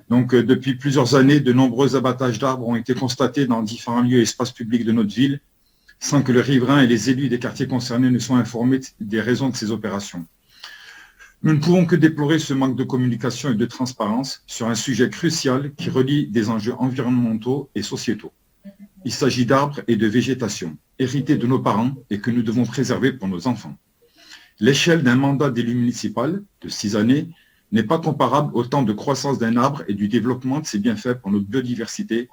Donc, depuis plusieurs années, de nombreux abattages d'arbres ont été constatés dans différents lieux et espaces publics de notre ville, sans que le riverain et les élus des quartiers concernés ne soient informés des raisons de ces opérations. Nous ne pouvons que déplorer ce manque de communication et de transparence sur un sujet crucial qui relie des enjeux environnementaux et sociétaux. Il s'agit d'arbres et de végétation, hérités de nos parents et que nous devons préserver pour nos enfants. L'échelle d'un mandat d'élu municipal de 6 années n'est pas comparable au temps de croissance d'un arbre et du développement de ses bienfaits pour notre biodiversité,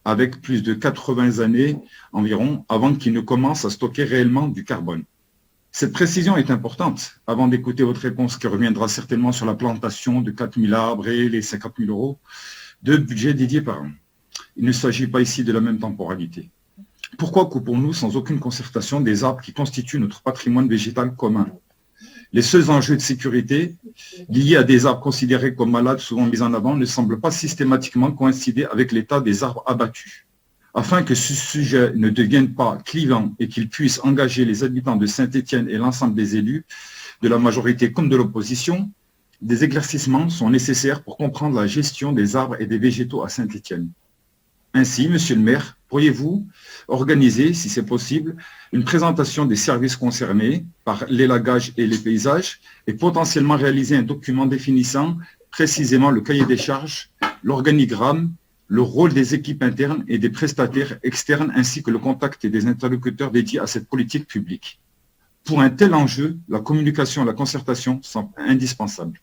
avec plus de 80 années environ avant qu'il ne commence à stocker réellement du carbone. Cette précision est importante avant d'écouter votre réponse qui reviendra certainement sur la plantation de 4 000 arbres et les 50 000 € de budget dédié par an. Il ne s'agit pas ici de la même temporalité. Pourquoi coupons-nous sans aucune concertation des arbres qui constituent notre patrimoine végétal commun? Les seuls enjeux de sécurité liés à des arbres considérés comme malades, souvent mis en avant, ne semblent pas systématiquement coïncider avec l'état des arbres abattus. Afin que ce sujet ne devienne pas clivant et qu'il puisse engager les habitants de Saint-Étienne et l'ensemble des élus, de la majorité comme de l'opposition, des éclaircissements sont nécessaires pour comprendre la gestion des arbres et des végétaux à Saint-Étienne. Ainsi, monsieur le maire, pourriez-vous organiser, si c'est possible, une présentation des services concernés par l'élagage et les paysages et potentiellement réaliser un document définissant précisément le cahier des charges, l'organigramme, le rôle des équipes internes et des prestataires externes ainsi que le contact des interlocuteurs dédiés à cette politique publique. Pour un tel enjeu, la communication et la concertation sont indispensables.